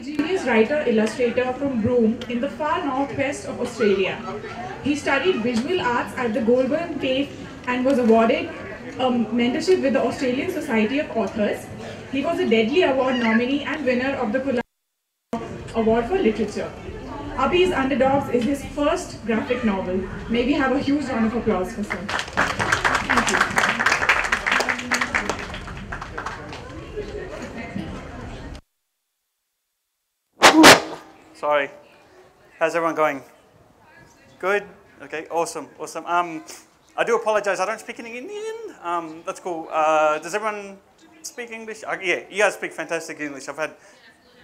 Indigenous writer-illustrator from Broome in the far northwest of Australia. He studied visual arts at the Goulburn Cave and was awarded a mentorship with the Australian Society of Authors. He was a Deadly Award nominee and winner of the Award for Literature. Abhi's Underdogs is his first graphic novel. May we have a huge round of applause for him. Thank you. Sorry. How's everyone going? Good? Okay, awesome, awesome. I do apologize, I don't speak any Indian. That's cool. Does everyone speak English? Yeah, you guys speak fantastic English. I've had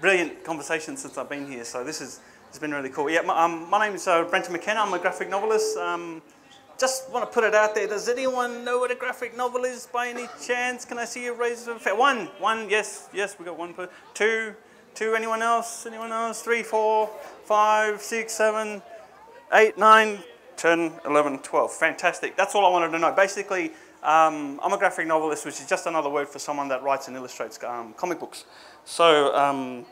brilliant conversations since I've been here, so it's been really cool. Yeah, my name is Brenton McKenna. I'm a graphic novelist. Just want to put it out there. Does anyone know what a graphic novel is by any chance? Can I see you raise a one? One, yes, we got one person. Two, anyone else? Anyone else? 3, 4, 5, 6, 7, 8, 9, 10, 11, 12. Fantastic. That's all I wanted to know. Basically, I'm a graphic novelist, which is just another word for someone that writes and illustrates comic books. So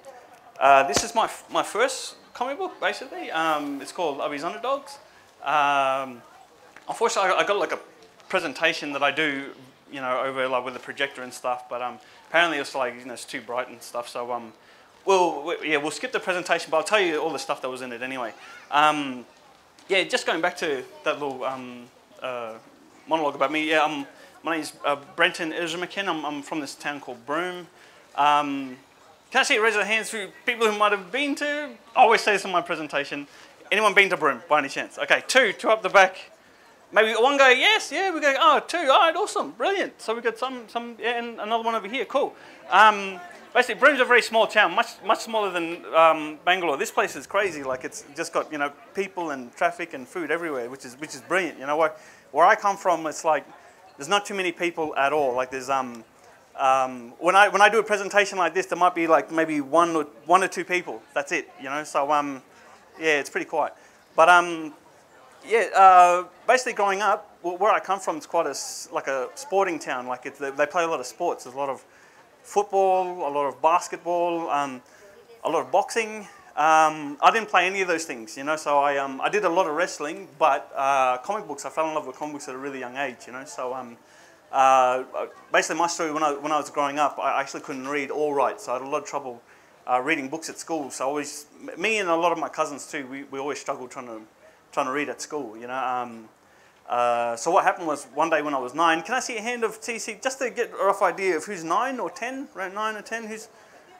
this is my first comic book, basically. It's called Abhi's Underdogs. Unfortunately, I got like a presentation that I do, over like with a projector and stuff. But apparently it's like it's too bright and stuff. So we'll skip the presentation, but I'll tell you all the stuff that was in it anyway. Yeah, just going back to that little monologue about me. Yeah, my name's Brenton McKenna. I'm from this town called Broome. Can I see a raise of hands for people who might have been to? I always say this in my presentation. Anyone been to Broome by any chance? Okay, two up the back. Maybe one guy, yes, yeah, we go, oh, 2, all right, awesome, brilliant. So we got some, yeah, and another one over here, cool. Basically, Broome's a very small town, much smaller than Bangalore. This place is crazy. Like it's just got people and traffic and food everywhere, which is brilliant. Where I come from, it's like there's not too many people at all. Like there's when I do a presentation like this, there might be like maybe one or two people. That's it. So yeah, it's pretty quiet. But basically growing up, where I come from, it's quite like a sporting town. Like they play a lot of sports. There's a lot of football, a lot of basketball, a lot of boxing. I didn't play any of those things, so I did a lot of wrestling, but comic books, I fell in love with comic books at a really young age, so basically my story when I was growing up, I actually couldn't read or write, so I had a lot of trouble reading books at school. So me and a lot of my cousins too, we always struggled trying to read at school, So what happened was one day when I was 9, can I see a hand of TC just to get a rough idea of who's 9 or 10, around 9 or 10, who's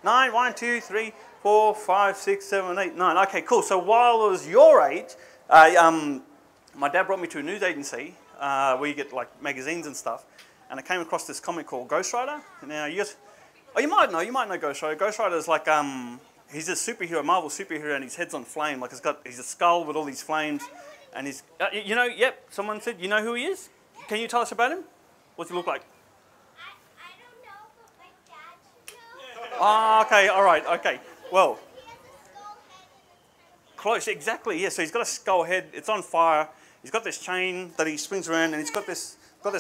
9, 1, 2, 3, 4, 5, 6, 7, 8, 9. Okay, cool. So while I was your age, my dad brought me to a news agency where you get like magazines and stuff, and I came across this comic called Ghost Rider. Now you might know Ghost Rider. Ghost Rider is like he's a superhero, Marvel superhero, and his head's on flame. Like he's a skull with all these flames. And he's, yep, someone said, you know who he is? Can you tell us about him? What's he look like? I don't know, but my dad should know. Oh, okay, all right, okay. Well, He has a skull head. close, exactly, yeah. So he's got a skull head, it's on fire. He's got this chain that he swings around, and he's got this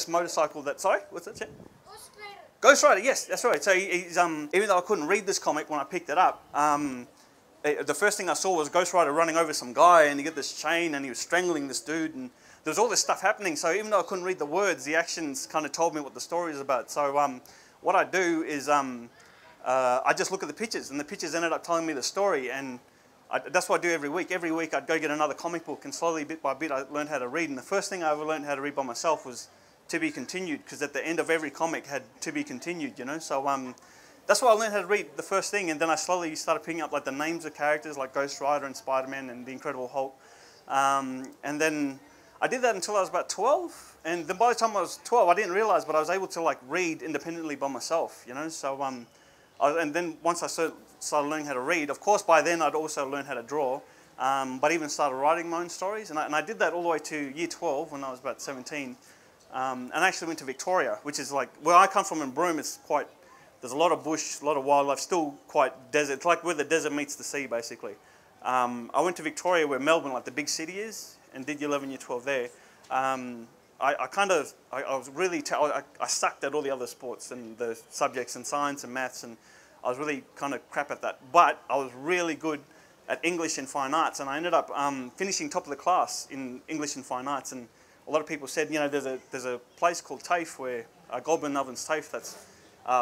motorcycle that, sorry, what's that? Ghost Rider. Ghost Rider, yes, that's right. So he's, even though I couldn't read this comic when I picked it up, the first thing I saw was Ghost Rider running over some guy, and he got this chain, and he was strangling this dude, and there was all this stuff happening. So even though I couldn't read the words, the actions kind of told me what the story is about. So what I do is I just look at the pictures, and the pictures ended up telling me the story, and that's what I do every week. Every week I'd go get another comic book, and slowly, bit by bit, I learned how to read. And the first thing I ever learned how to read by myself was To Be Continued, because at the end of every comic had To Be Continued, So that's why I learned how to read the first thing, and then I slowly started picking up like the names of characters like Ghost Rider and Spider-Man and the Incredible Hulk. And then I did that until I was about 12, and then by the time I was 12, I didn't realize, but I was able to like read independently by myself, So and then once I started learning how to read, of course by then I'd also learned how to draw, but even started writing my own stories, and I did that all the way to year 12 when I was about 17, and I actually went to Victoria, which is like where I come from in Broome. It's quite There's a lot of bush, a lot of wildlife, still quite desert. It's like where the desert meets the sea, basically. I went to Victoria, where Melbourne, like the big city is, and did year 11, year 12 there. I was really, I sucked at all the other sports and the subjects and science and maths, and I was really kind of crap at that. But I was really good at English and Fine Arts, and I ended up finishing top of the class in English and Fine Arts. And a lot of people said, you know, there's a place called TAFE where Goulburn Ovens TAFE that's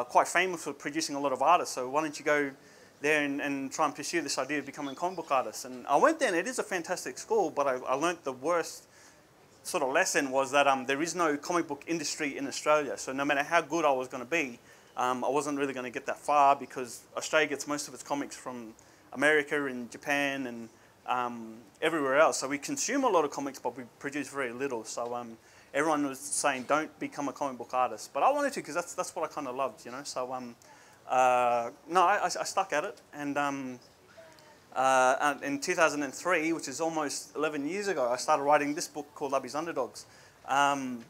quite famous for producing a lot of artists. So why don't you go there and try and pursue this idea of becoming a comic book artist? And I went there, and it is a fantastic school, but I learnt the worst sort of lesson was that there is no comic book industry in Australia. So no matter how good I was going to be, I wasn't really going to get that far, because Australia gets most of its comics from America and Japan and everywhere else. So we consume a lot of comics, but we produce very little. So everyone was saying, don't become a comic book artist. But I wanted to, because that's what I kind of loved, you know. So no, I stuck at it. And in 2003, which is almost 11 years ago, I started writing this book called Ubby's Underdogs. And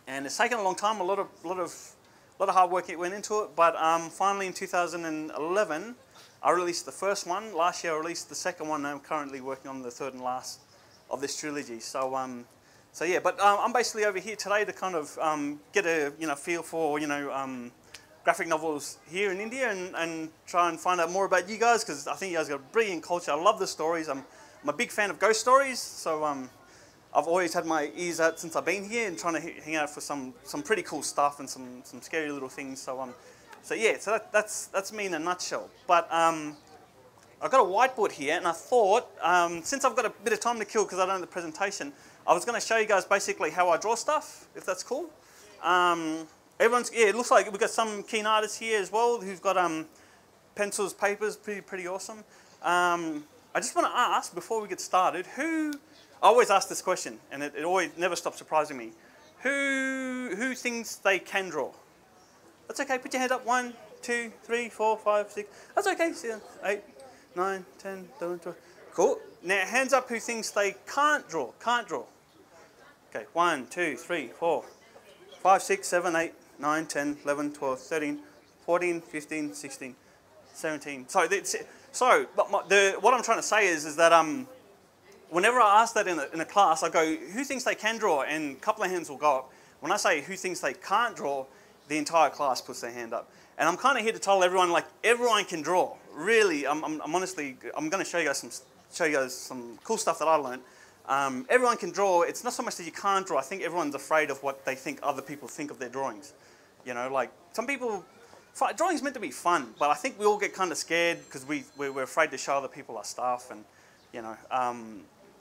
it's taken a long time, a lot of hard work went into it. But finally in 2011, I released the first one. Last year I released the second one, and I'm currently working on the third and last of this trilogy. So yeah, but I'm basically over here today to kind of get a feel for graphic novels here in India, and try and find out more about you guys, because I think you guys got a brilliant culture. I love the stories. I'm a big fan of ghost stories, so I've always had my ears out since I've been here and trying to hang out for some pretty cool stuff and some scary little things. So yeah, so that's me in a nutshell. But I've got a whiteboard here, and I thought, since I've got a bit of time to kill because I don't know the presentation, I was going to show you guys basically how I draw stuff, if that's cool. It looks like we've got some keen artists here as well who've got pencils, papers, pretty awesome. I just want to ask, before we get started, I always ask this question, and it always never stops surprising me. Who thinks they can draw? That's okay, put your hand up. 1, 2, 3, 4, 5, 6. That's okay. 7, 8, 9, 10, 11, 12. Cool. Now, hands up who thinks they can't draw. Okay, 1, 2, 3, 4, 5, 6, 7, 8, 9, 10, 11, 12, 13, 14, 15, 16, 17. So what I'm trying to say is that whenever I ask that in a class, I go, who thinks they can draw? And a couple of hands will go up. When I say who thinks they can't draw, the entire class puts their hand up. And I'm kind of here to tell everyone, like, everyone can draw. Really, I'm honestly, I'm going to show you guys some cool stuff that I learned. Everyone can draw. It's not so much that you can't draw. I think everyone's afraid of what they think other people think of their drawings. You know, like, some people, drawing's meant to be fun, but I think we all get kind of scared because we're afraid to show other people our stuff, and, you know,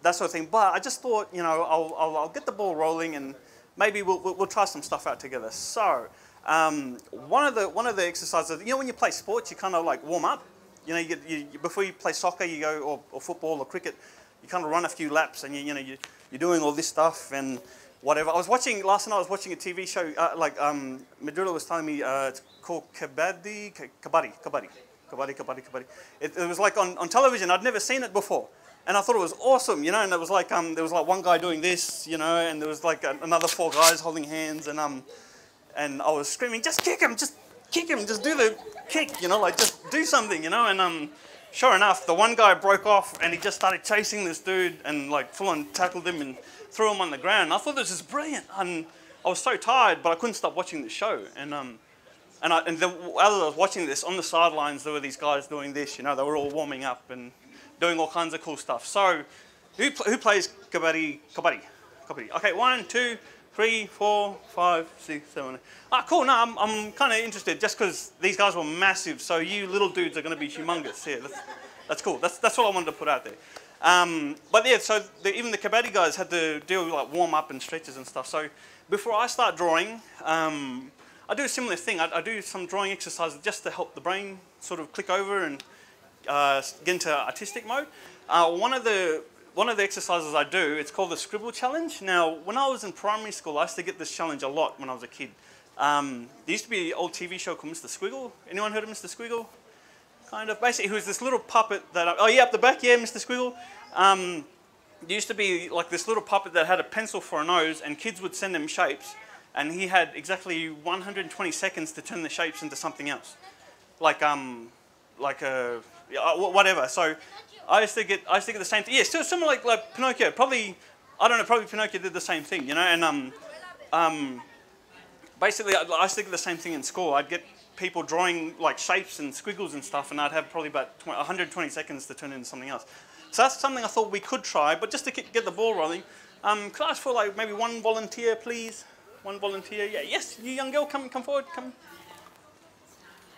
that sort of thing. But I just thought, you know, I'll get the ball rolling, and maybe we'll try some stuff out together. So one of the exercises, you know, when you play sports, you kind of like warm up. You know, you before you play soccer, you go or football or cricket, you kind of run a few laps, and you're doing all this stuff and whatever. Last night I was watching a TV show, Madrula was telling me it's called Kabaddi. It was like on television. I'd never seen it before, and I thought it was awesome, you know. And it was like there was like one guy doing this, you know, and there was like another 4 guys holding hands, and I was screaming, just kick him, just do the kick, you know, like just do something, you know. And sure enough, the one guy broke off, and he just started chasing this dude, and like full on tackled him and threw him on the ground. And I thought this was brilliant, and I was so tired, but I couldn't stop watching the show. And as I was watching this, on the sidelines there were these guys doing this, you know, they were all warming up and doing all kinds of cool stuff. So who plays kabaddi? Okay, 1, 2, 3, 4, 5, 6, 7, 8. Ah, cool. No, I'm kind of interested just because these guys were massive. So you little dudes are going to be humongous. Yeah, that's cool. That's what I wanted to put out there. But yeah, so even the kabaddi guys had to do like warm up and stretches and stuff. So before I start drawing, I do a similar thing. I do some drawing exercises just to help the brain sort of click over and get into artistic mode. One of the exercises I do, it's called the Scribble Challenge. Now, when I was in primary school, I used to get this challenge a lot when I was a kid. There used to be an old TV show called Mr. Squiggle. Anyone heard of Mr. Squiggle? Kind of. Basically, he was this little puppet that... Oh, yeah, up the back, yeah, Mr. Squiggle. There used to be like this little puppet that had a pencil for a nose, and kids would send him shapes, and he had exactly 120 seconds to turn the shapes into something else. Whatever. So I used to get the same thing. Yeah, still similar like Pinocchio. Probably Pinocchio did the same thing, you know. And basically I used to get the same thing in school. I'd get people drawing like shapes and squiggles and stuff, and I'd have probably about 120 seconds to turn it into something else. So that's something I thought we could try, but just to get the ball rolling, could I ask for like maybe one volunteer, please? One volunteer, yeah, yes, you young girl, come forward, come.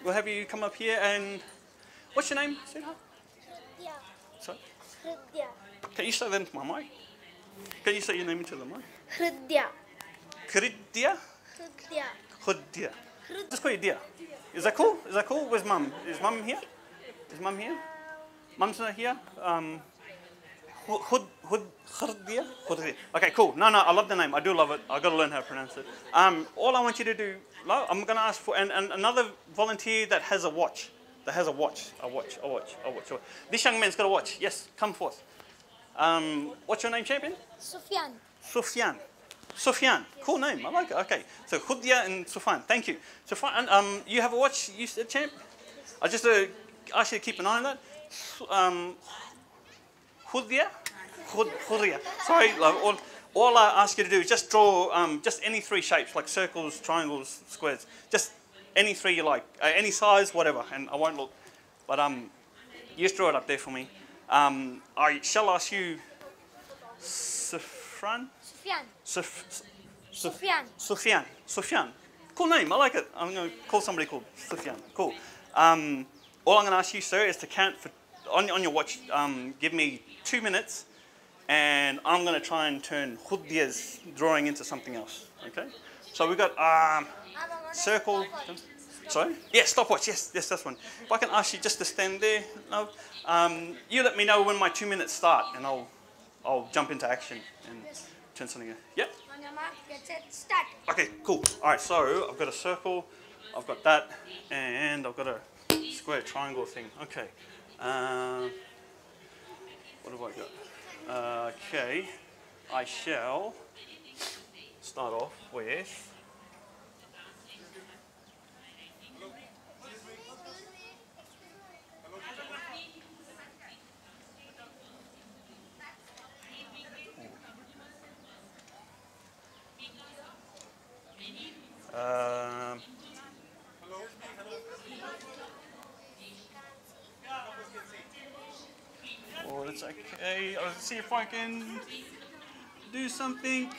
We'll have you come up here, and what's your name, sweetheart? Hridya. Sorry? Hridya. Can you say that into my mic? Can you say your name into the mic? Hridya. Kridya? Hridya. Hudya. Just call you Dia. Is that cool? Is that cool? Where's Mum? Is Mum here? Is Mum here? Mum's not here? Hudya? Okay, cool. No, I love the name. I do love it. I've got to learn how to pronounce it. All I want you to do, I'm going to ask for, and another volunteer that has a watch. That has a watch. A watch. This young man's got a watch. Yes, come forth. What's your name, champion? Sufyan. Sufyan. Cool name. I like it. Okay. So Hudya and Sufyan. Thank you. Sufyan, you have a watch, you said, champ? I just ask you to keep an eye on that. Hudya? Hudya. Sorry, all I ask you to do is just draw just any three shapes, like circles, triangles, squares. Just any three you like. Any size, whatever, and I won't look. But you just draw it up there for me. I shall ask you, Sufyan? Sufyan. Cool name. I like it. I'm going to call somebody called Sufyan. Cool. All I'm going to ask you, sir, is to count for on your watch. Give me 2 minutes, and I'm going to try and turn Hudya's drawing into something else. Okay. So we've got circle. Sorry. Yeah, stopwatch. Yes, that's one. If I can ask you just to stand there, no. You let me know when my 2 minutes start, and I'll jump into action and turn something in. Yep. On your mark, get set, start. Okay, cool. All right, so I've got a circle, I've got that, and I've got a square triangle thing. Okay. What have I got? Okay. I shall start off with. Oh, that's okay. I'll see if I can do something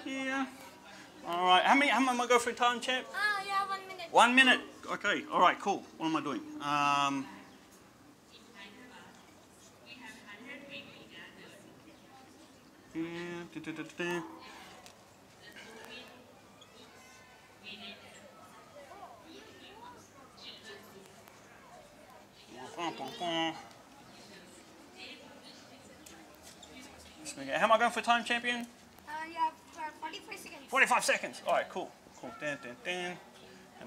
here. All right. How am I going to go for time, champ? Yeah, 1 minute. 1 minute. Okay. All right. Cool. What am I doing? How am I going for time, champion? Yeah, 45 seconds. 45 seconds. All right, cool. And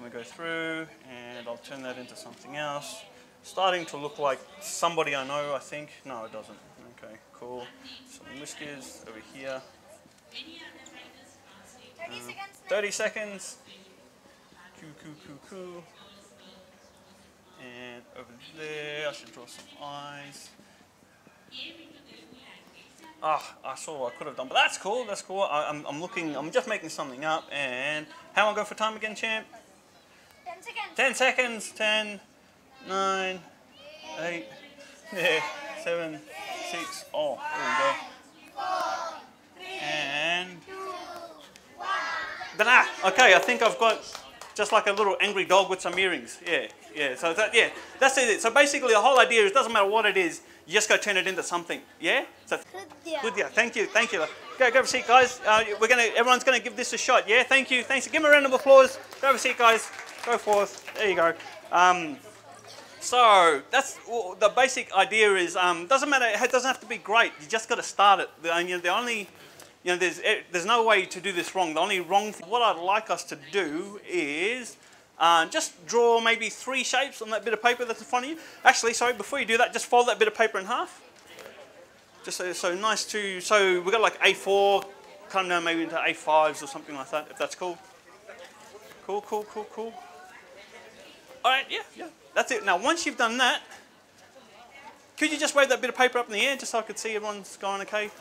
we go through, and I'll turn that into something else. Starting to look like somebody I know, I think. No, it doesn't. Okay, cool. Some whiskers over here. 30 seconds. 30 seconds. Cool. And over there, I should draw some eyes. I saw what I could have done, but that's cool. I'm looking, I'm just making something up. And how am I going for time again, champ? 10 seconds. 10 seconds. 10, 9, 8, 7, 6. Oh, there we go. And okay, I think I've got just like a little angry dog with some earrings. Yeah. So that's it. So basically, the whole idea is, it doesn't matter what it is, you just go turn it into something. Yeah. So good. Yeah. Thank you. Go have a seat, guys. Everyone's gonna give this a shot. Yeah. Thank you. Thanks. Give me a round of applause. Go have a seat, guys. Go forth. There you go. So that's the basic idea. Is doesn't matter. It doesn't have to be great. You just got to start it. The only there's no way to do this wrong. The only wrong thing, what I'd like us to do is just draw maybe 3 shapes on that bit of paper that's in front of you. Actually, sorry, before you do that, just fold that bit of paper in half. Just so nice to, so we've got like A4, come down maybe into A5s or something like that, if that's cool. Cool. All right, yeah, that's it. Now, once you've done that, could you just wave that bit of paper up in the air just so I could see everyone's going okay?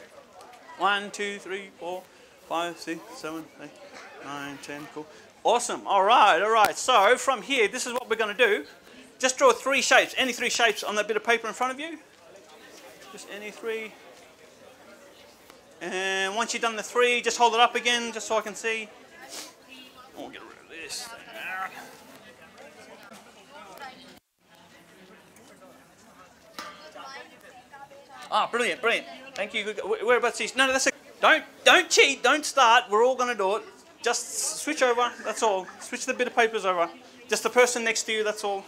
1, 2, 3, 4, 5, 6, 7, 8, 9, 10, cool. Awesome. All right, all right. So from here, this is what we're going to do. Just draw 3 shapes, any 3 shapes on that bit of paper in front of you. Just any 3. And once you've done the 3, just hold it up again, just so I can see. Oh, get rid of this. Ah, brilliant, brilliant. Thank you. Whereabouts is? No, that's it. Don't cheat. Don't start. We're all going to do it. Just switch over. That's all. Switch the bit of papers over. Just the person next to you. That's all.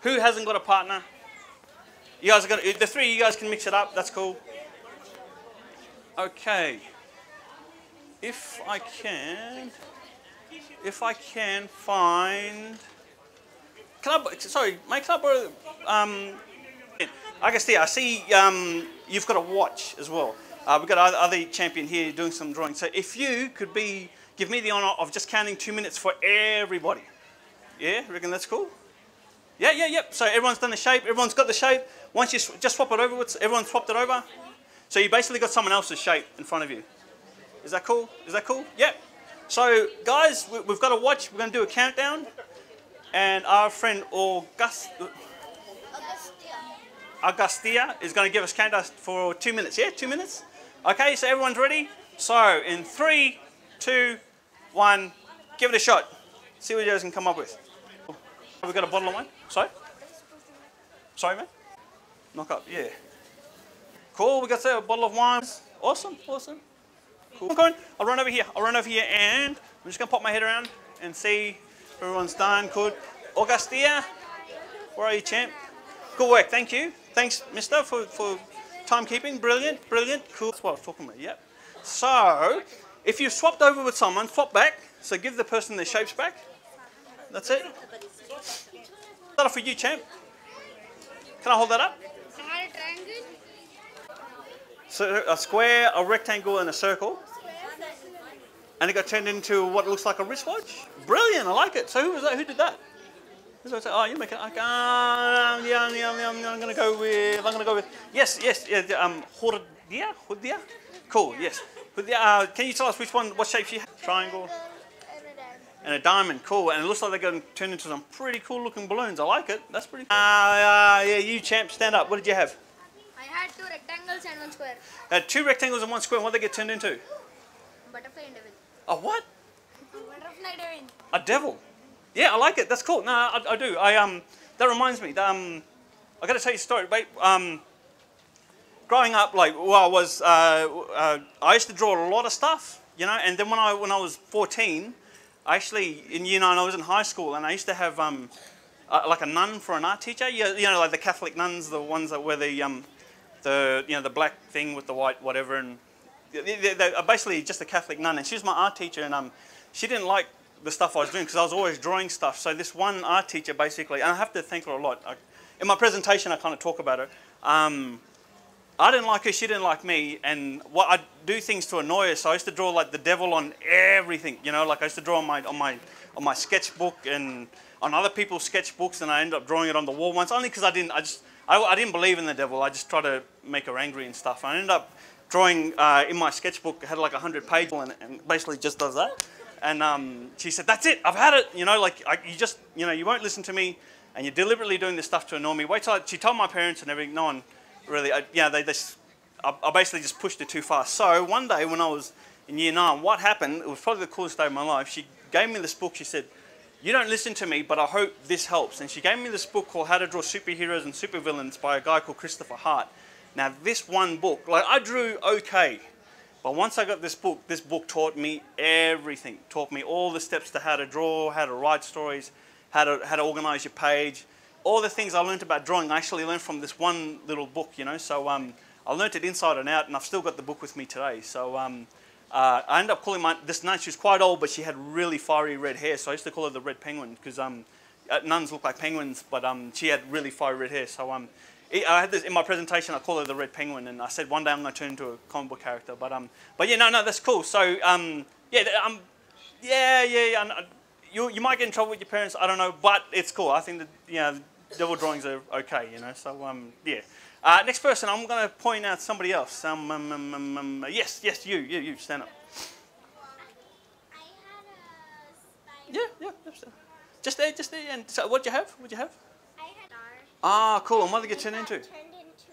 Who hasn't got a partner? You guys are going to, the 3 of you guys can mix it up. That's cool. Okay. If I can find. Sorry, mate. Can I borrow? I guess I see you've got a watch as well. We've got other champion here doing some drawing. So if you could give me the honour of just counting 2 minutes for everybody. Yeah, reckon that's cool? Yeah, yeah, yep. So everyone's done the shape. Everyone's got the shape. Once you just swap it over, everyone's swapped it over. So you basically got someone else's shape in front of you. Is that cool? Is that cool? Yep. So guys, we've got a watch. We're going to do a countdown. And our friend Augustia is going to give us countdown for 2 minutes. Yeah, 2 minutes? Okay, so everyone's ready? So in 3, 2, 1, give it a shot. See what you guys can come up with. Have we got a bottle of wine? Sorry? Sorry, man? Knock up, yeah. Cool, we got a bottle of wine. Awesome, awesome. Cool. I'll run over here. And I'm just going to pop my head around and see if everyone's done. Good. Augustia, where are you, champ? Good work, thank you. Thanks, mister, for timekeeping. Brilliant, brilliant. Cool. That's what I was talking about, yep. So, if you've swapped over with someone, swap back. So give the person their shapes back. That's it. Start off for you, champ. Can I hold that up? I had a triangle. So a square, a rectangle, and a circle. And it got turned into what looks like a wristwatch. Brilliant, I like it. So who was that? Who did that? Oh, you make it. Okay. I'm gonna go with. Yes. Hudia. Cool. Yes. Can you tell us what shape she had? Triangle. And a diamond. Cool. And it looks like they're going to turn into some pretty cool looking balloons. I like it. That's pretty cool. Yeah, you champ, stand up. What did you have? I had 2 rectangles and 1 square. 2 rectangles and 1 square. What did they get turned into? Butterfly and devil. A what? Butterfly devil. A devil. Yeah, I like it. That's cool. No, I do. That reminds me. I got to tell you a story. Growing up, I used to draw a lot of stuff, you know. And then when I was 14, actually in year 9, I was in high school, and I used to have like a nun for an art teacher. You know, like the Catholic nuns, the ones that wear the black thing with the white whatever, and they're basically just a Catholic nun. And she was my art teacher, and she didn't like the stuff I was doing because I was always drawing stuff. So this one art teacher basically, and I have to thank her a lot. In my presentation, I kind of talk about her. I didn't like her, she didn't like me, and I'd do things to annoy her. So I used to draw like the devil on everything, you know. Like I used to draw on my sketchbook and on other people's sketchbooks, and I ended up drawing it on the wall once. Only because I didn't believe in the devil. I just tried to make her angry and stuff. I ended up drawing in my sketchbook. It had like 100 pages, and basically just does that. And she said, "That's it. I've had it. You know, like you won't listen to me, and you're deliberately doing this stuff to annoy me." Wait till she told my parents and everything. No one really. I basically just pushed it too far. So one day when I was in year 9, what happened? It was probably the coolest day of my life. She gave me this book. She said, "You don't listen to me, but I hope this helps." And she gave me this book called How to Draw Superheroes and Supervillains by a guy called Christopher Hart. Now this one book, like I drew okay. But once I got this book taught me everything. Taught me all the steps to how to draw, how to write stories, how to organize your page. All the things I learned about drawing, I actually learned from this one little book, you know. So I learned it inside and out, and I've still got the book with me today. So I ended up calling this nun. She was quite old, but she had really fiery red hair. So I used to call her the Red Penguin because nuns look like penguins, but she had really fiery red hair. So I had this in my presentation. I call her the Red Penguin, and I said one day I'm going to turn into a comic book character. But yeah, no, that's cool. So you might get in trouble with your parents. I don't know, but it's cool. I think that devil drawings are okay, you know. So yeah. Next person, I'm going to point out somebody else. Yes, you stand up. I had a Yeah, yeah. Just there, just there. And so, what'd you have? What'd you have? I had star. Ah, cool. And what did it get turned It got into? turned into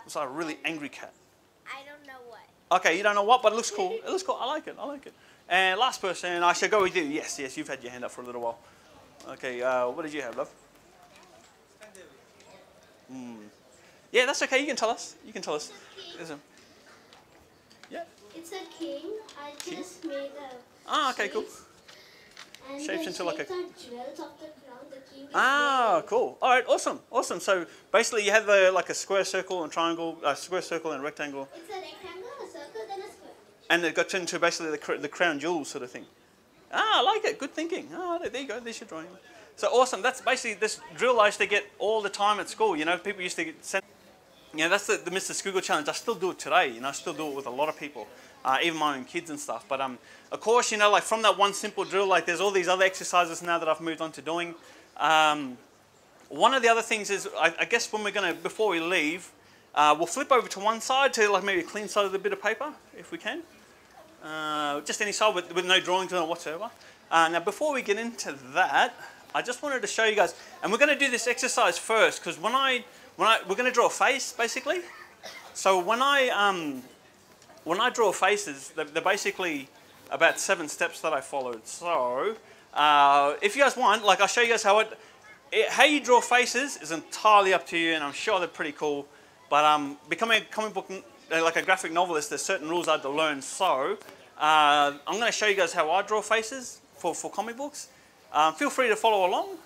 It's like a really angry cat. I don't know what. Okay, you don't know what, but it looks cool. It looks cool. I like it. I like it. And last person, I shall go with you. Yes, yes. You've had your hand up for a little while. Okay. What did you have, love? Yeah, that's okay. You can tell us. You can tell us. Listen. Yeah. It's a king. I just made a. Ah, okay, cool. And Shapes the into like a. shapes are jewels of the crown. The king is Ah, wearing. cool. All right, awesome, awesome. So basically, you have the like a square, circle, and triangle, square, circle, and rectangle, It's a rectangle, a circle, then a square. and it got turned into basically the crown jewels sort of thing. Ah, I like it. Good thinking. Ah, there you go. There's your drawing. So awesome. That's basically this drill I used to get all the time at school. You know, people used to get sent. You know, that's the Mr. Squiggle challenge. I still do it today. You know, I still do it with a lot of people, even my own kids and stuff. But of course, you know, like from that one simple drill, like there's all these other exercises now that I've moved on to doing. One of the other things is, I guess when we're gonna, before we leave, we'll flip over to one side to like maybe a clean side of the bit of paper, if we can. Just any side with no drawings on it whatsoever. Now, before we get into that, I just wanted to show you guys, and we're going to do this exercise first, because we're going to draw a face, basically. So when I draw faces, they're basically about 7 steps that I followed. So if you guys want, like I'll show you guys how you draw faces is entirely up to you, and I'm sure they're pretty cool. But becoming a comic book, like a graphic novelist, there's certain rules I had to learn. So I'm going to show you guys how I draw faces for comic books. Feel free to follow along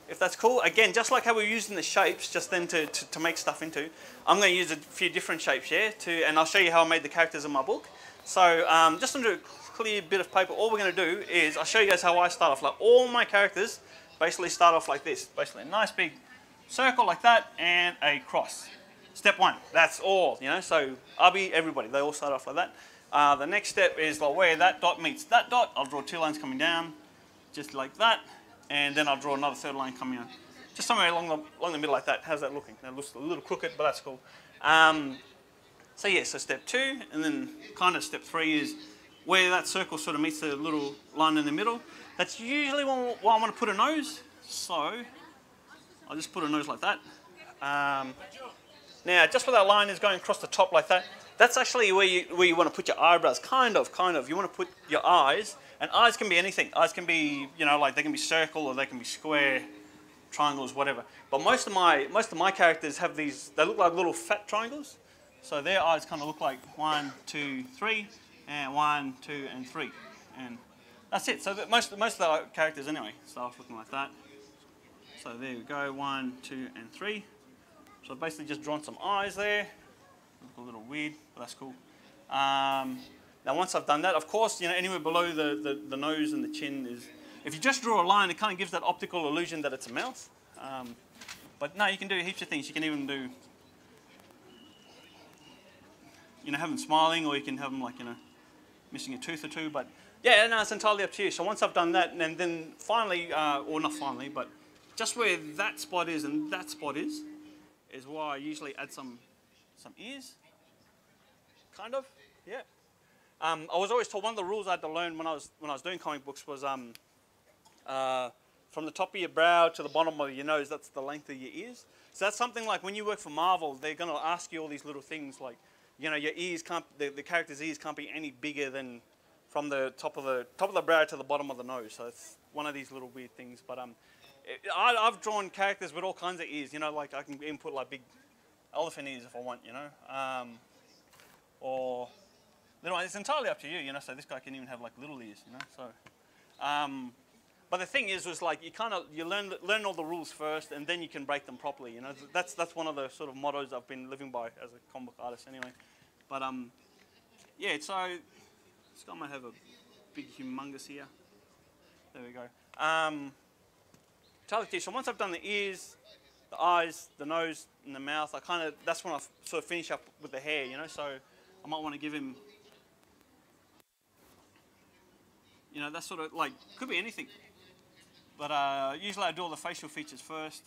if that's cool. Again, just like how we're using the shapes just then to make stuff into, I'm going to use a few different shapes here and I'll show you how I made the characters in my book. So just under a clear bit of paper, all we're going to do is I'll show you guys how I start off. Like all my characters basically start off like this. Basically a nice big circle like that and a cross. Step 1, that's all, you know, so everybody, they all start off like that. The next step is like where that dot meets that dot, I'll draw 2 lines coming down, just like that, and then I'll draw another 3rd line coming on. Just somewhere along the middle like that. How's that looking? That looks a little crooked, but that's cool. So yeah, so step 2, and then kind of step 3 is where that circle sort of meets the little line in the middle. That's usually where I want to put a nose, so I'll just put a nose like that. Now, just where that line is going across the top like that, that's actually where you want to put your eyebrows, kind of. You want to put your eyes, and eyes can be anything. Eyes can be, you know, like they can be circle or they can be square, triangles, whatever. But most of my characters have these, they look like little fat triangles. So their eyes kind of look like 1, 2, 3, and 1, 2, and 3. And that's it. So most of the characters anyway start off looking like that. So there we go, 1, 2, and 3. So I've basically just drawn some eyes there. Look a little weird, but that's cool. Now once I've done that, of course, you know, anywhere below the nose and the chin is, if you just draw a line, it kind of gives that optical illusion that it's a mouth. But no, you can do heaps of things. You can even do, you know, have them smiling, or you can have them like, you know, missing a tooth or two. But yeah, no, it's entirely up to you. So once I've done that, and then finally, or not finally, but just where that spot is and that spot is where I usually add some ears, kind of, yeah. I was always told one of the rules I had to learn when I was doing comic books was from the top of your brow to the bottom of your nose, that's the length of your ears. So that's something like when you work for Marvel, they're going to ask you all these little things like, you know, your ears can't, the character's ears can't be any bigger than from the top of the brow to the bottom of the nose. So it's one of these little weird things, but I've drawn characters with all kinds of ears, you know, like I can even put like big elephant ears if I want, you know, or little, it's entirely up to you, you know, so this guy can even have like little ears, you know, so, but the thing is like you learn all the rules first and then you can break them properly, you know, that's one of the sort of mottos I've been living by as a comic book artist anyway, but yeah, so this guy might have a big humongous ear, there we go. So once I've done the ears, the eyes, the nose, and the mouth, that's when I sort of finish up with the hair, you know, so I might want to give him, you know, that sort of, like, could be anything. But usually I do all the facial features first,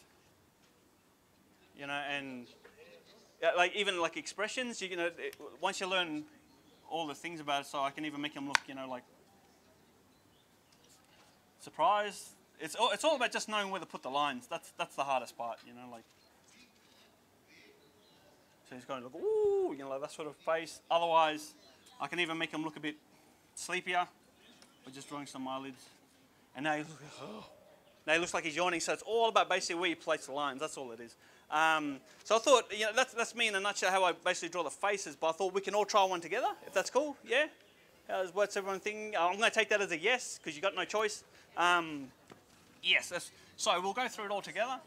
you know, and like even like expressions, you know, once you learn all the things about it, so I can even make him look, you know, like, surprise. It's all about just knowing where to put the lines. That's the hardest part, you know, like. So he's going to look, ooh, you know, like that sort of face. Otherwise, I can even make him look a bit sleepier by just drawing some eyelids. And now now he looks like he's yawning. So it's all about basically where you place the lines. That's all it is. So I thought, you know, that's me in a nutshell how I basically draw the faces. But I thought we can all try one together, if that's cool. Yeah. What's everyone thinking? I'm going to take that as a yes because you got no choice. Yes. So we'll go through it all together.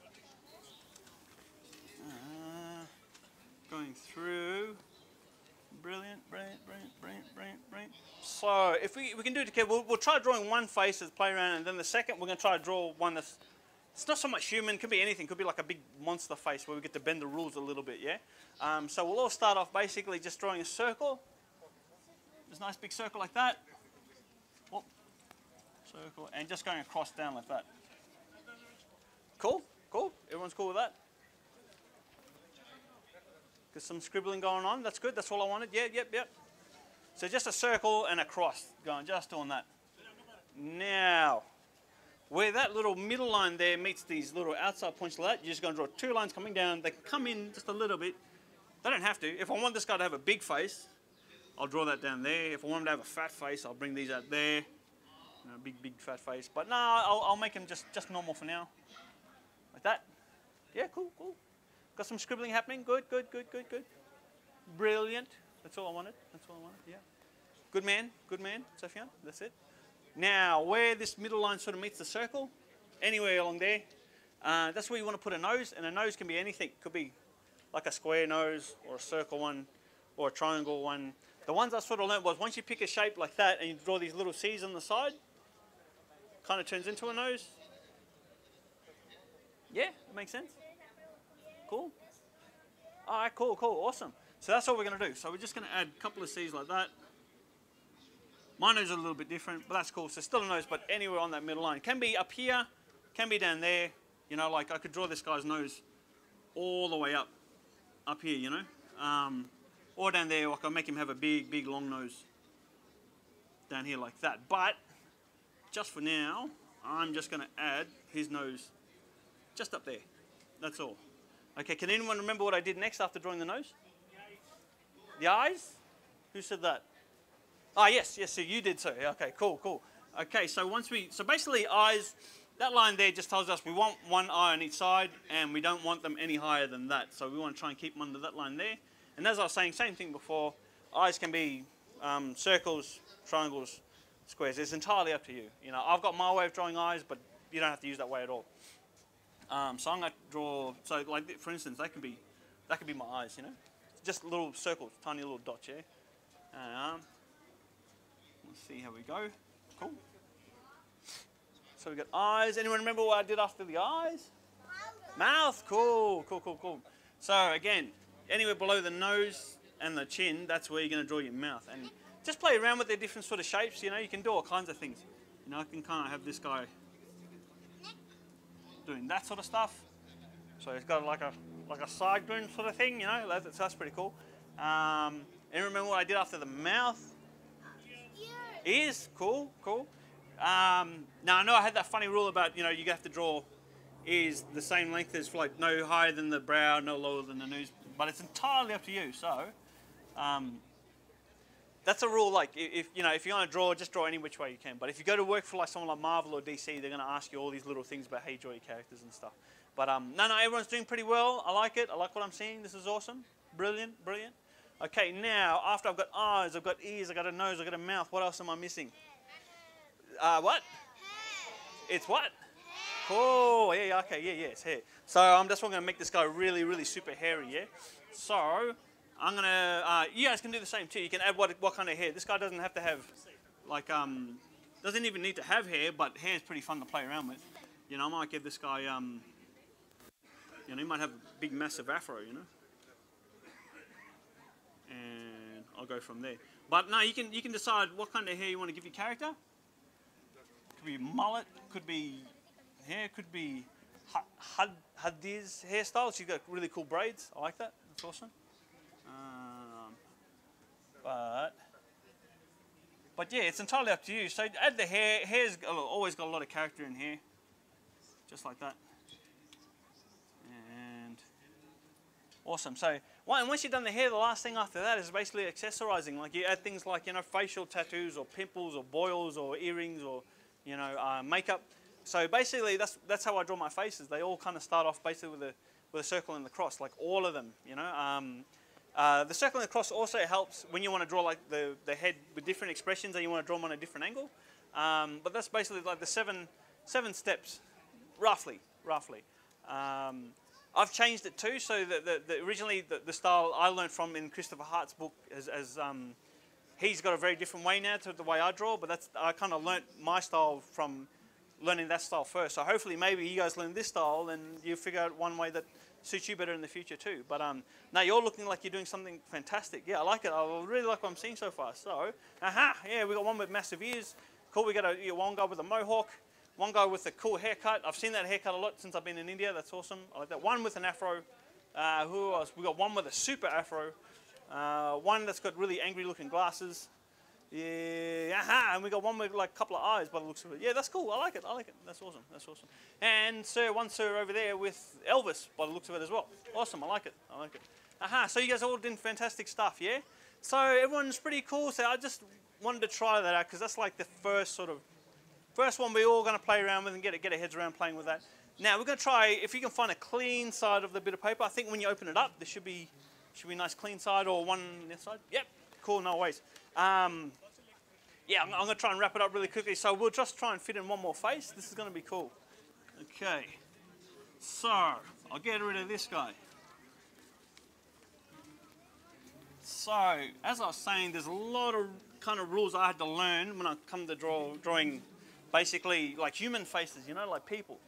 Going through. Brilliant. So if we can do it together, we'll try drawing one face as play around, and then the second we're going to try to draw one that's it's not so much human. Could be anything. Could be like a big monster face where we get to bend the rules a little bit. Yeah. So we'll all start off basically just drawing a circle. This nice big circle like that. Whoop. Circle and just going across down like that. Cool. Everyone's cool with that? Got some scribbling going on. That's good. That's all I wanted. Yeah, yep. So just a circle and a cross going, just doing that. Now, where that little middle line there meets these little outside points like that, you're just going to draw two lines coming down. They come in just a little bit. They don't have to. If I want this guy to have a big face, I'll draw that down there. If I want him to have a fat face, I'll bring these out there. You know, big fat face. But no, I'll make him just normal for now. Like that. Yeah, cool. Got some scribbling happening. Good. Brilliant. That's all I wanted. Yeah. Good man, Sofian. That's it. Now, where this middle line sort of meets the circle, anywhere along there, that's where you want to put a nose. And a nose can be anything. Could be like a square nose or a circle one or a triangle one. The ones I sort of learned was once you pick a shape like that and you draw these little C's on the side, kind of turns into a nose. Yeah, that makes sense. Cool. All right, cool, awesome. So that's what we're going to do. So we're just going to add a couple of C's like that. My nose is a little bit different, but that's cool. So still a nose, but anywhere on that middle line. Can be up here, can be down there. You know, like I could draw this guy's nose all the way up here, you know. Or down there, like I'll make him have a big, long nose down here like that. But just for now, I'm just going to add his nose just up there. That's all. Okay, can anyone remember what I did next after drawing the nose? The eyes? Who said that? Ah, yes, so you did so. Okay, cool. Okay, so basically eyes, that line there just tells us we want one eye on each side and we don't want them any higher than that. So we want to try and keep them under that line there. And as I was saying, same thing before, eyes can be circles, triangles, squares. It's entirely up to you. You know, I've got my way of drawing eyes, but you don't have to use that way at all. So I'm going to draw, so like for instance, that could be my eyes, you know, just little circles, tiny little dots, yeah. Let's see how we go. Cool. So we got eyes. Anyone remember what I did after the eyes? Mouth. Cool. So again, anywhere below the nose and the chin, that's where you're going to draw your mouth, and just play around with the different sort of shapes. You know, you can do all kinds of things. You know, I can kind of have this guy doing that sort of stuff. So it's got like a side grin sort of thing, you know. That's pretty cool. And remember what I did after the mouth? Ears. Cool. Now I know I had that funny rule about, you know, you have to draw ears the same length as, like, no higher than the brow, no lower than the nose. But it's entirely up to you. So that's a rule. Like if you want to draw, just draw any which way you can. But if you go to work for like someone like Marvel or DC, they're going to ask you all these little things about how you draw your characters and stuff. But no, everyone's doing pretty well. I like it. I like what I'm seeing. This is awesome. Brilliant. Okay, now after I've got eyes, I've got ears, I've got a nose, I've got a mouth. What else am I missing? What? It's what? Cool. Yeah. Okay. Yeah. It's hair. So I'm just going to make this guy really super hairy. Yeah. So I'm gonna. You guys can do the same too. You can add what kind of hair. This guy doesn't have to have, like, doesn't even need to have hair, but hair is pretty fun to play around with. You know, I might give this guy, you know, he might have a big massive afro, you know. And I'll go from there. But no, you can decide what kind of hair you want to give your character. Could be mullet, could be hair, could be Hadi's hairstyle. She's got really cool braids. I like that. That's But yeah, it's entirely up to you. So add the hair. Hair's always got a lot of character in here. Just like that. And awesome. So once you've done the hair, the last thing after that is basically accessorizing. Like you add things like, you know, facial tattoos or pimples or boils or earrings or, you know, makeup. So basically that's how I draw my faces. They all kind of start off basically with a circle and the cross, like all of them, you know. The circle and the cross also helps when you want to draw like the head with different expressions and you want to draw them on a different angle. But that's basically like the seven steps, roughly. I've changed it too, so that originally the style I learned from in Christopher Hart's book he's got a very different way now to the way I draw, but I kind of learnt my style from learning that style first. So hopefully maybe you guys learn this style and you figure out one way that suits you better in the future too. But now you're looking like you're doing something fantastic. Yeah, I like it. I really like what I'm seeing so far. So, yeah, we got one with massive ears. Cool, we got one guy with a mohawk, one guy with a cool haircut. I've seen that haircut a lot since I've been in India. That's awesome. I like that. One with an afro. Who else? We got one with a super afro. One that's got really angry looking glasses. Yeah, and we got one with like a couple of eyes by the looks of it. Yeah, that's cool. I like it. That's awesome. And one sir over there with Elvis by the looks of it as well. One. I like it. So you guys all doing fantastic stuff, yeah? So everyone's pretty cool. So I just wanted to try that out because that's like the first one we're all going to play around with and get our heads around playing with that. Now we're going to try if you can find a clean side of the bit of paper. I think when you open it up, there should be a nice clean side or one on this side. Yep, cool. No worries. Yeah, I'm going to try and wrap it up really quickly. So we'll just try and fit in one more face. This is going to be cool. Okay. So I'll get rid of this guy. So as I was saying, there's a lot of kind of rules I had to learn when I come to drawing basically like human faces, you know, like people.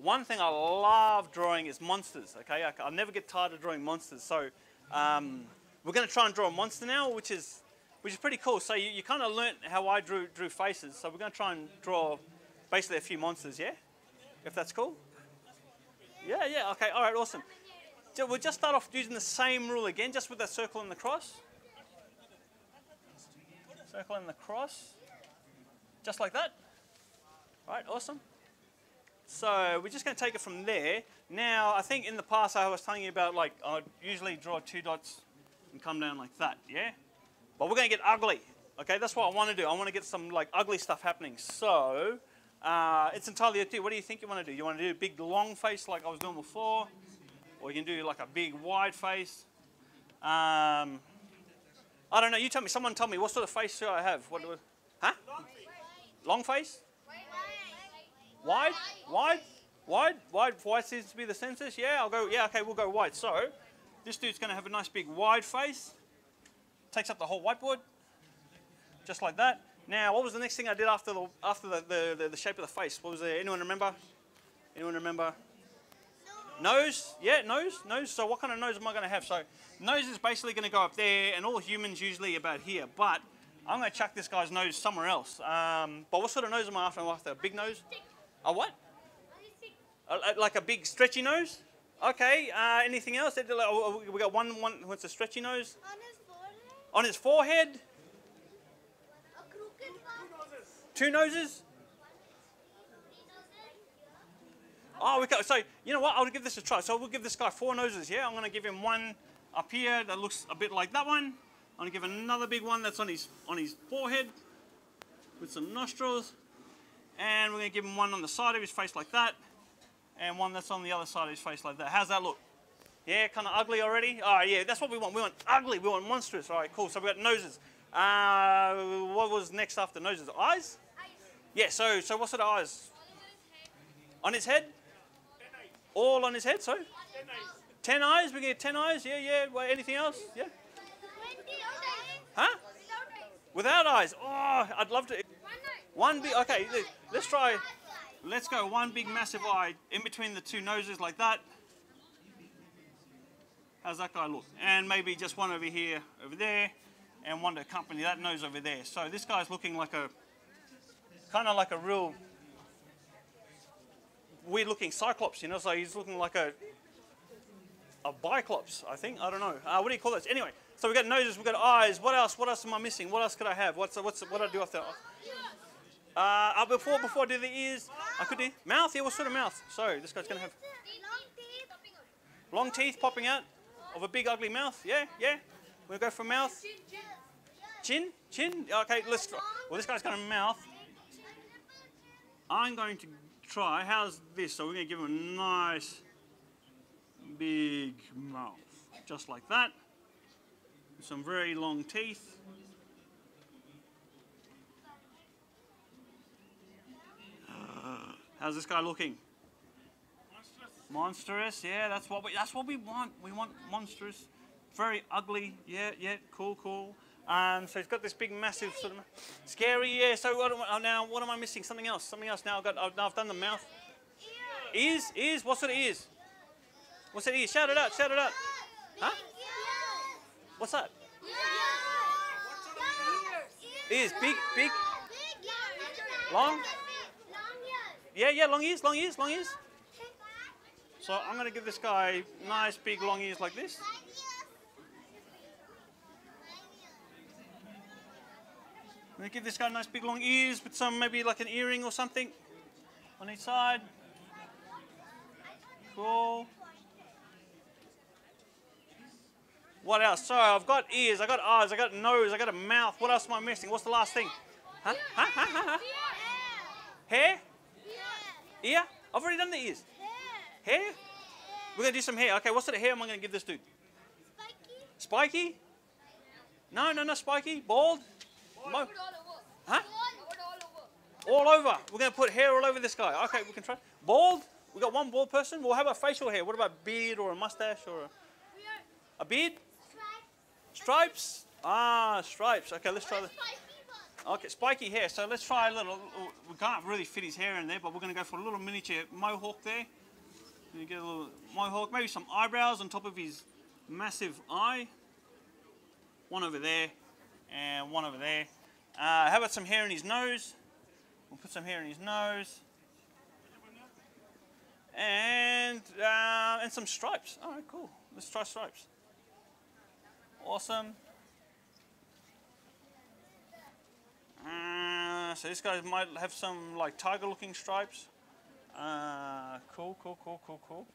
One thing I love drawing is monsters, okay? I never get tired of drawing monsters. So we're going to try and draw a monster now, which is pretty cool. So you kind of learnt how I drew faces. So we're going to try and draw basically a few monsters, yeah? If that's cool? Yeah, okay, all right, awesome. So we'll just start off using the same rule again, just with the circle and the cross. Circle and the cross. Just like that. All right, awesome. So we're just going to take it from there. Now, I think in the past I was telling you about, like, I'd usually draw 2 dots and come down like that, yeah? But we're going to get ugly, okay? That's what I want to do. I want to get some, like, ugly stuff happening. So it's entirely up to you. What do you think you want to do? You want to do a big, long face like I was doing before? Or you can do, like, a big, wide face? I don't know. You tell me. Someone tell me. What sort of face should I have? Huh? Long face? Wide? Wide seems to be the census. Yeah, I'll go. Yeah, okay, we'll go wide. So this dude's going to have a nice big wide face. Takes up the whole whiteboard, just like that. Now, what was the next thing I did after the shape of the face? What was there? Anyone remember? Nose? Yeah, nose. So what kind of nose am I going to have? So nose is basically going to go up there, and all humans usually about here. But I'm going to chuck this guy's nose somewhere else. But what sort of nose am I after? Am I after a big nose? A what? Like a big stretchy nose? Okay. Anything else? We got one what's a stretchy nose? On his forehead? A crooked one. 2 noses? Oh, okay. So you know what? I'll give this a try. So we'll give this guy 4 noses. Yeah, I'm going to give him one up here that looks a bit like that one. I'm going to give another big one that's on his forehead with some nostrils, and we're going to give him one on the side of his face like that, and one that's on the other side of his face like that. How's that look? Yeah, kind of ugly already? All right, yeah, that's what we want. We want ugly. We want monstrous. All right, cool. So we got noses. What was next after noses? Eyes? Yeah, so what sort of eyes? On his head? All on his head, so? 10 eyes? We get 10 eyes? Yeah. Wait, anything else? Yeah? Huh? Without eyes? Oh, I'd love to. One big, okay, let's try. Let's go one big massive eye in between the 2 noses like that. How's that guy look? And maybe just one over here, over there, and one to accompany that nose over there. So this guy's looking like kind of like a real weird looking cyclops, you know, so he's looking like a biclops, I think. I don't know. What do you call those? Anyway, So we've got noses, we've got eyes. What else? What else am I missing? What else could I have? What do I do after? Before I do the ears, I could do mouth. Yeah, what sort of mouth? So this guy's gonna have long teeth popping out of a big ugly mouth. Yeah, yeah. We'll go for mouth. Chin. Okay, let's try. Well, this guy's got a mouth. I'm going to try. How's this? So we're going to give him a nice big mouth, just like that. Some very long teeth. How's this guy looking? Monstrous. Yeah, that's what we want. We want monstrous. Very ugly. Yeah, cool. So he's got this big, massive sort of scary. Yeah. So what am I missing? Something else. Now I've done the mouth. Ears. What sort of ears? What's that ears? Shout it out. Huh? What's that? Ears. Big. Long. Yeah. Long ears. So I'm going to give this guy nice, big, long ears like this. I'm going to give this guy nice, big, long ears with some, maybe like an earring or something on each side. Cool. What else? So I've got ears, I've got eyes, I've got a nose, I've got a mouth. What else am I missing? What's the last thing? Huh? Hair? Ear? I've already done the ears. Hair? We're going to do some hair. Okay, what sort of hair am I going to give this dude? Spiky? No, not spiky. Bald? Huh? All over. We're going to put hair all over this guy. Okay, we can try. Bald? We got one bald person. Well, how about facial hair? What about beard or a mustache or a beard? Stripes? Ah, stripes. Okay, let's try that. Okay, spiky hair. So let's try a little. We can't really fit his hair in there, but we're going to go for a little miniature mohawk there. You get a little mohawk, maybe some eyebrows on top of his massive eye. One over there and one over there. How about some hair in his nose? We'll put some hair in his nose. And some stripes. All right, cool. Let's try stripes. Awesome. So this guy might have some like tiger-looking stripes. Cool.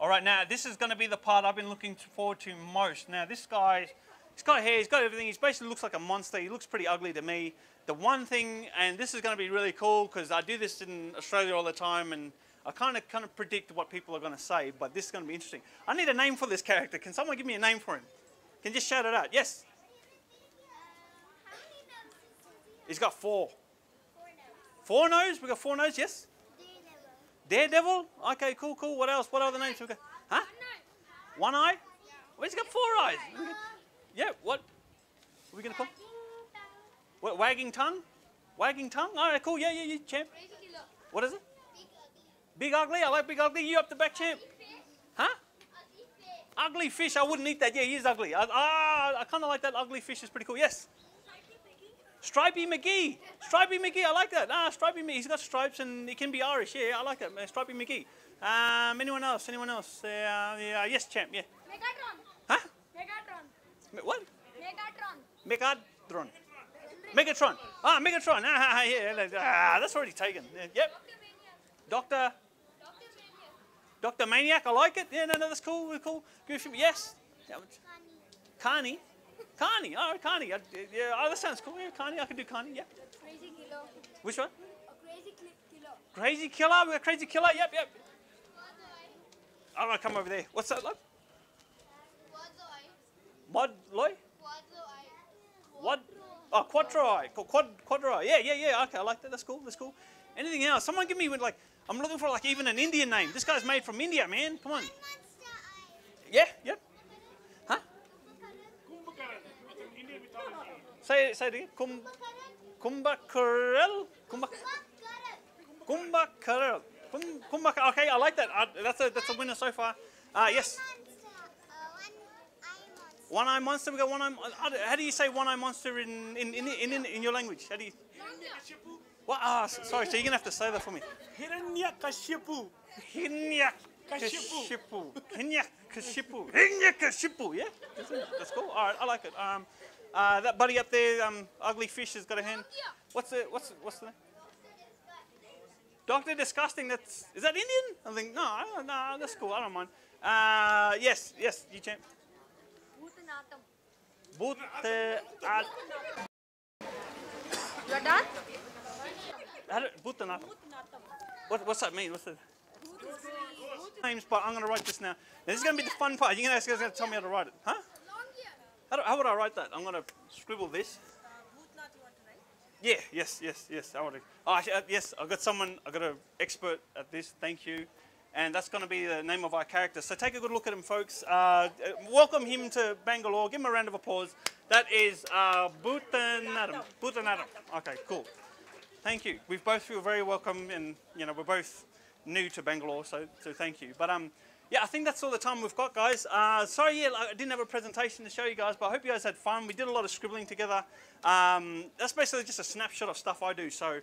All right, now this is going to be the part I've been looking forward to most. Now this guy, he's got hair, he's got everything. He basically looks like a monster. He looks pretty ugly to me. The one thing, and this is going to be really cool because I do this in Australia all the time, and I kind of predict what people are going to say. But this is going to be interesting. I need a name for this character. Can someone give me a name for him? Can you just shout it out? Yes. He's got four. Four nose? We got four nose, yes? Daredevil? Okay, cool. What else? What other names we got? Huh? One eye? Well, he's got four eyes. Yeah, what? Are we going to call? What, wagging tongue? Wagging tongue? All right, cool. Yeah, champ. What is it? Big ugly? I like big ugly. You up the back, champ? Huh? Ugly fish. I wouldn't eat that. Yeah, he is ugly. I kind of like that. Ugly fish is pretty cool. Yes. Stripey McGee. I like that. Stripey McGee. He's got stripes and he can be Irish. Yeah, I like that. Stripey McGee. Anyone else? Yes, champ. Yeah. Megatron. Huh? Megatron. What? Megatron. Megatron. Megatron. Yeah. That's already taken. Yep. Doctor Maniac. I like it. Yeah, no, that's cool. Cool. Yes. Carney. Oh, Carney. Yeah, that sounds cool. Yeah, Carney. I can do Carney. Yeah. Crazy killer. Which one? A crazy killer. Crazy killer. We got crazy killer. Yep. I'm gonna come over there. What's that like? Modloy? What? Oh, quattro eye. Quattro eye. Yeah. Okay, I like that. That's cool. Anything else? Someone give me like. I'm looking for like even an Indian name. This guy's made from India, man. Come on. Yeah. Yep. Huh? Say it again. Kumbhakarel. Okay, I like that. That's a winner so far. Yes. One-eye monster. We got one-eye. How do you say one-eye monster in your language? How do you? What? Sorry. So you're gonna have to say that for me. Hiranyakashipu. Kashipu. Kenya Kashipu. Kenya Kashipu. Yeah, that's cool. All right, I like it. That buddy up there, ugly fish, has got a hand. What's the name? Doctor Disgusting. Is that Indian? I think no, that's cool. I don't mind. Yes, you champ. Bhutanat. You're done? Bhutanat. What's that mean? What's the names? But I'm going to write this now. Now this is going to be the fun part. You're going to tell me how to write it, huh? How would I write that? I'm going to scribble this. Yeah, yes. I want to. Oh, yes, I've got an expert at this. Thank you. And that's going to be the name of our character. So take a good look at him, folks. Welcome him to Bangalore. Give him a round of applause. That is Bhutanat. Okay, cool. Thank you. We both feel very welcome, and we're both new to Bangalore, so thank you. But yeah, I think that's all the time we've got, guys. Sorry, I didn't have a presentation to show you guys, but I hope you guys had fun. We did a lot of scribbling together. That's basically just a snapshot of stuff I do. So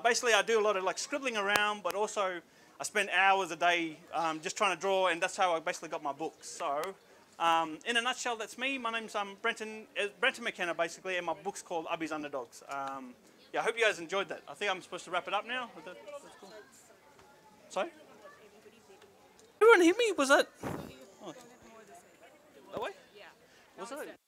basically, I do a lot of scribbling around, but also I spend hours a day just trying to draw, and that's how I basically got my books. So in a nutshell, that's me. My name's Brenton McKenna, basically, and my book's called Ubby's Underdogs. Yeah, I hope you guys enjoyed that. I think I'm supposed to wrap it up now. That's cool. Sorry? Everyone hear me? Was that? Oh. That way? Yeah. Was that?